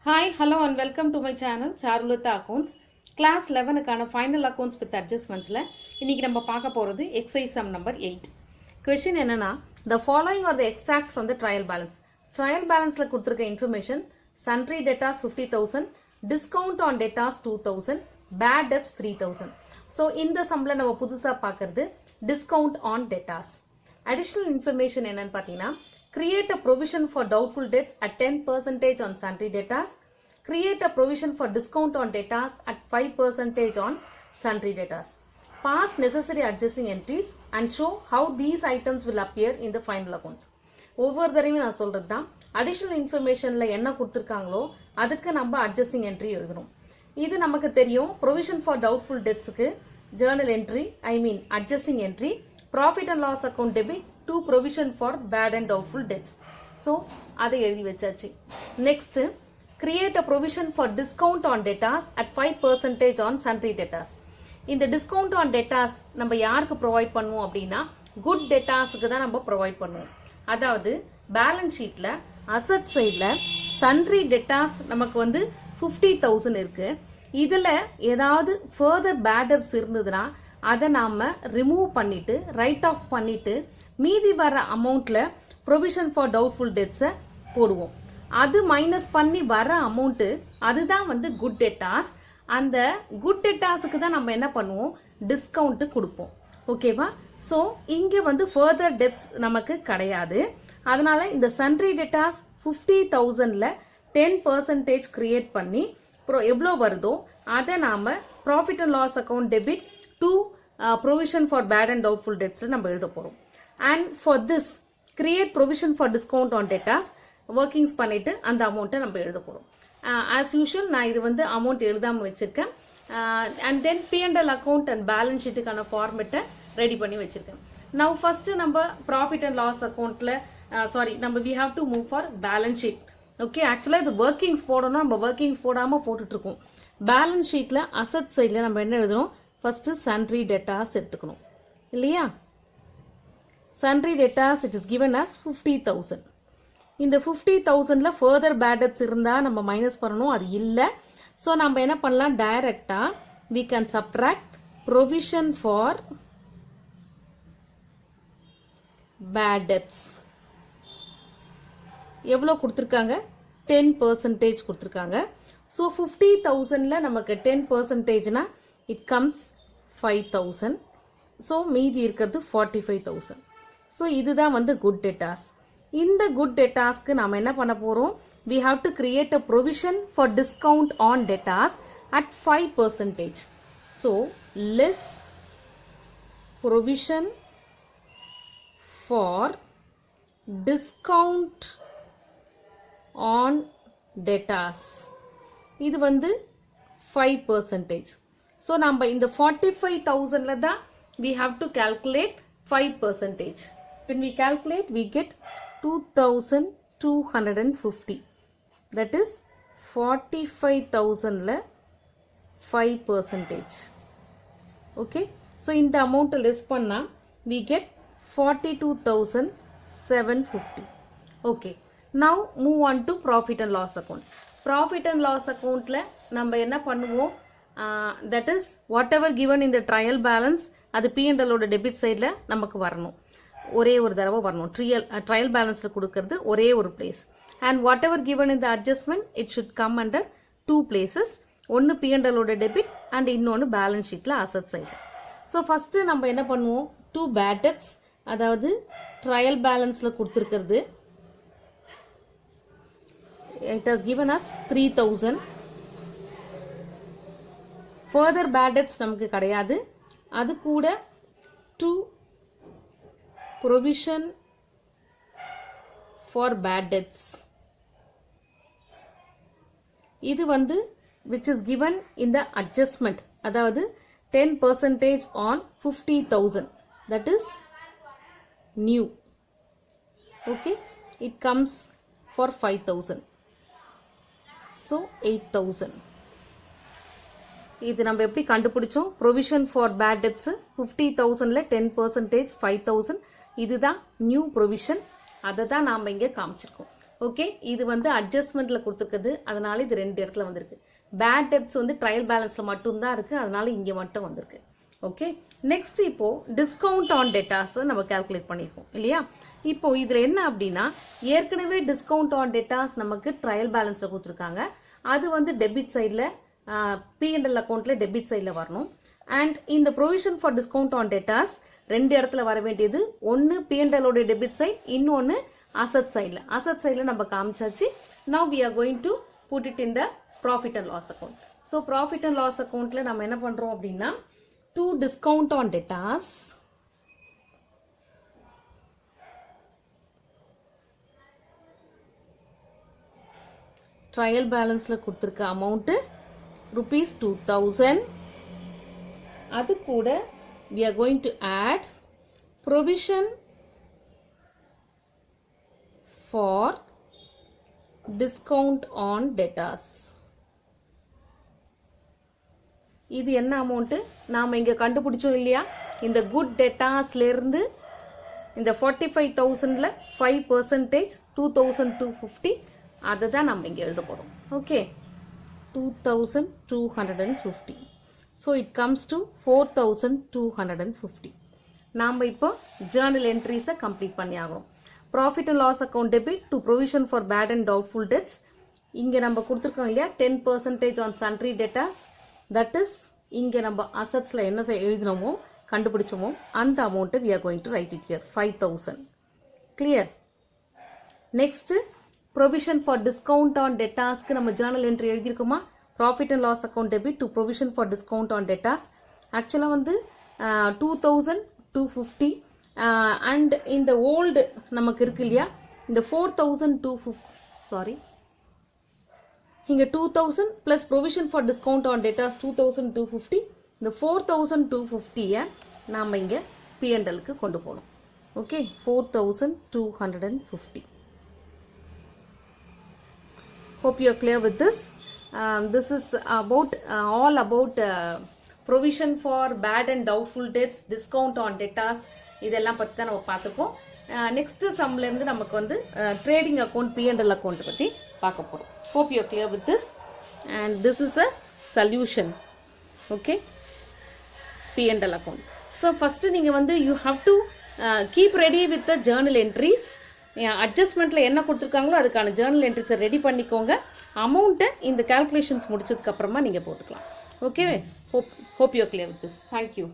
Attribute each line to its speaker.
Speaker 1: Hi, hello and welcome to my channel Charulata Accounts. Class 11 கான final accounts with adjustmentsல இன்னைக்கு நம்ம பார்க்க போறது exercise sum number 8. Question என்னன்னா the following are the extracts from the trial balance. Trial balanceல கொடுத்திருக்க information sundry debtors 50,000, discount on debtors 2,000, bad debts 3,000. So இந்த sumல நம்ம புதுசா பார்க்கிறது discount on debtors. Additional information என்னன்னு பார்த்தீங்கன்னா create a provision for doubtful debts at 10% on sundry debtors. Create a provision for discount on debtors at 5% on sundry debtors. Pass necessary adjusting entries and show how these items will appear in the final accounts. ஒவ்வொரு தடவையும் நான் சொல்றது தான் additional இன்ஃபர்மேஷன்ல என்ன கொடுத்துருக்காங்களோ அதுக்கு நம்ம adjusting entry எழுதணும். இது நமக்கு தெரியும். ப்ரொவிஷன் ஃபார் டவுட்ஃபுல் டெப்ஸ்க்கு journal entry adjusting entry, profit and loss account debit to provision for bad and doubtful debts. So அதை எழுதி வச்சாச்சு. Next, create a provision for discount on debtors at 5% on sundry debtors. இந்த discount on debtors நம்ம யாருக்கு provide பண்ணுவோம் அப்படின்னா good டெட்டார்ஸுக்கு தான் நம்ம ப்ரொவைட் பண்ணுவோம். அதாவது பேலன்ஸ் ஷீட்ல அசட் சைட்ல சன்ட்ரி டெட்டார்ஸ் நமக்கு வந்து 50,000 இருக்கு. இதுல ஏதாவது ஃபர்தர் பேட் டெப்ட்ஸ் இருந்ததுன்னா அதை நாம ரிமூவ் பண்ணிட்டு ரைட் ஆஃப் பண்ணிட்டு மீதி வர அமௌண்ட்ல ப்ரொவிஷன் ஃபார் டவுட்ஃபுல் டெப்ட்ஸை போடுவோம். அது மைனஸ் பண்ணி வர அமௌண்ட் அதுதான் வந்து குட் டெட்டார்ஸ். அந்த குட் டெட்டார்ஸுக்கு தான் நம்ம என்ன பண்ணுவோம், டிஸ்கவுண்ட் கொடுப்போம். ஓகேவா? ஸோ இங்க வந்து ஃபர்தர் டெப்ட்ஸ் நமக்கு கிடையாது. அதனால இந்த சன்ட்ரி டெட்டார்ஸ் 50,000ல 10% கிரியேட் பண்ணி எவ்வளோ வருதோ அதை நாம profit and loss account debit to provision for bad and doubtful debts நம்ம எழுத போறோம். And for this create provision for discount on debtors workings பண்ணிட்டு அந்த அமௌண்ட்டை நம்ம எழுத போறோம். As usual நான் இது வந்து அமௌண்ட் எழுதாம வச்சிருக்கேன். And then P&L account and balance sheetக்கான ஃபார்மேட்டை ரெடி பண்ணி வச்சிருக்கேன். Now first நம்ம profit and loss accountல நம்ம we have to move for balance sheet. Okay, actually இது workings போடணும். நம்ம workings போடாம போட்டுட்டு இருக்கோம். balance sheetல asset sideல நம்ம என்ன எழுதணும், first sundry debtors எடுத்துக்கணும் இல்லையா? sundry debtors it is given as 50,000. இந்த 50,000ல further bad debts இருந்தா நம்ம மைனஸ் பண்ணணும். அது இல்லை. ஸோ நம்ம என்ன பண்ணலாம், டைரக்டா we can subtract provision for bad debts. எவ்வளோ கொடுத்துருக்காங்க, 10% கொடுத்துருக்காங்க. ஸோ 50,000ல நமக்கு 10%னா it comes 5,000. ஸோ மீதி இருக்கிறது 45,000. ஸோ இதுதான் வந்து குட் டெட்டார்ஸ். இந்த குட் டெட்டார்ஸ்க்கு நாம் என்ன பண்ண போகிறோம், we have to create a provision for discount on debtors at 5%. So less provision for discount on debtors. இது வந்து 5%. So நம்ம இந்த 45,000ல தான் we have to calculate 5%. When we calculate we get 2,250. That is 45,000ல 5%. Okay. So இந்த amount less பண்ணா we get 42,750. Okay. Now move on to profit and loss account. Profit and loss accountல நம்ம என்ன பண்ணுவோம், that is whatever given in the trial balance அது P&L ஓட debit சைடில் நமக்கு வரணும். ஒரே ஒரு தடவை வரணும். ட்ரையல் பேலன்ஸில் கொடுக்கறது ஒரே ஒரு place. And what ever given in the adjustment it should come under 2 places. ஒன்று P&L ஓட டெபிட் அண்ட் இன்னொன்று பேலன்ஸ் ஷீட்டில் அசட் சைடு. ஸோ ஃபஸ்ட்டு நம்ம என்ன பண்ணுவோம், 2 பேட் டெப்ட்ஸ் அதாவது ட்ரையல் பேலன்ஸில் கொடுத்துருக்கிறது it has given us 3,000. further bad debts நமக்கு கிடையாது. அது கூட 2 provision for bad debts. இது வந்து which is given in the adjustment, அதாவது 10% on 50,000, that is new. Okay, it comes for 5,000. So 8,000. இது நம்ம எப்படி கண்டுபிடிச்சோம், ப்ரொவிஷன் ஃபார் பேட் டெப்ஸ் 50,000ல 10% 5,000. இதுதான் நியூ ப்ரொவிஷன். அதை தான் நாம் இங்கே காமிச்சிருக்கோம். ஓகே, இது வந்து அட்ஜஸ்ட்மெண்ட்ல கொடுத்துருக்குது, அதனால இது 2 இடத்துல வந்திருக்கு. பேட் டெப்ட்ஸ் வந்து ட்ரையல் பேலன்ஸ்ல மட்டும்தான் இருக்கு, அதனால இங்கே மட்டும் வந்திருக்கு. ஓகே, நெக்ஸ்ட் இப்போ டிஸ்கவுண்ட் ஆன் டெட்டாஸ் நம்ம கால்குலேட் பண்ணியிருக்கோம் இல்லையா. இப்போ இதில் என்ன அப்படின்னா, ஏற்கனவே டிஸ்கவுண்ட் ஆன் டெட்டாஸ் நமக்கு ட்ரையல் பேலன்ஸில் கொடுத்துருக்காங்க. அது வந்து டெபிட் சைடில் P&L அக்கௌண்ட்டில் டெபிட் சைடில் வரணும். அண்ட் இந்த provision for discount on debtors 2 இடத்துல வர வேண்டியது, ஒன்று P&L ஓட டெபிட் சைட், இன்னொன்று அசட் சைடில். அசட் சைடில் நம்ம காமிச்சாச்சு. Now we are going to put it in the profit and loss account. So profit and loss accountல நம்ம என்ன பண்றோம் அப்படின்னா, to discount on debtors trial balanceல கொடுத்திருக்க amount ₹2000. அது கூட we are going to add provision for discount on debtors. இது என்ன amount நாம இங்க கண்டுபிடிச்சோம் இல்லையா, இந்த குட் டெட்டாஸ்ல இருந்து இந்த 45,000ல 5% 2,250 அதை தான் நம்ம இங்க எழுத போறோம். Okay, 2,250. So it comes to 4,250. நாம இப்போ ஜேர்னல் என்ட்ரிஸை கம்ப்ளீட் பண்ணி ஆகணும். Profit and loss account debit to provision for bad and doubtful debts. இங்கே நம்ம கொடுத்துருக்கோம் இல்லையா 10% on sundry debtors. That is இங்கே நம்ம அசட்ஸில் என்ன எழுதினோமோ கண்டுபிடிச்சோமோ அந்த அமௌண்ட்டை we are going to write it here 5,000. clear. Next provision for discount on டெட்டாஸ்க்கு நம்ம ஜேர்னல் என்ட்ரி எழுதியிருக்கோமா, profit and loss account debit to provision for discount on debtors. ஆக்சுவலாக வந்து 2,250 அண்ட் இந்த ஓல்டு நமக்கு இருக்கு இல்லையா, இந்த 4,250 சாரி இங்கே 2,000 plus provision for discount on debtors 2,250. இந்த 4,250 நாம் இங்கே P&Lக்கு கொண்டு போகணும். Okay, 4,250. Hope you are clear with this. This is about all about provision for bad and doubtful debts, discount on debtors. இதெல்லாம் பற்றி தான் நம்ம பார்த்துப்போம். நெக்ஸ்ட் சம்ல இருந்து நமக்கு வந்து ட்ரேடிங் அக்கௌண்ட் P&L அக்கௌண்ட் பற்றி பார்க்க போகிறோம். Hope you are clear with this, and this is a solution. Okay, P&L account. So first நீங்கள் வந்து you have to keep ready with the journal entries. அட்ஜஸ்ட்மெண்ட்டில் என்ன கொடுத்துருக்காங்களோ அதுக்கான ஜேர்னல் என்ட்ரிஸை ரெடி பண்ணிக்கோங்க. அமௌண்ட்டை இந்த கால்குலேஷன்ஸ் முடிச்சதுக்கு அப்புறமா நீங்கள் போட்டுக்கலாம். Okay, hope you are clear with this. Thank you.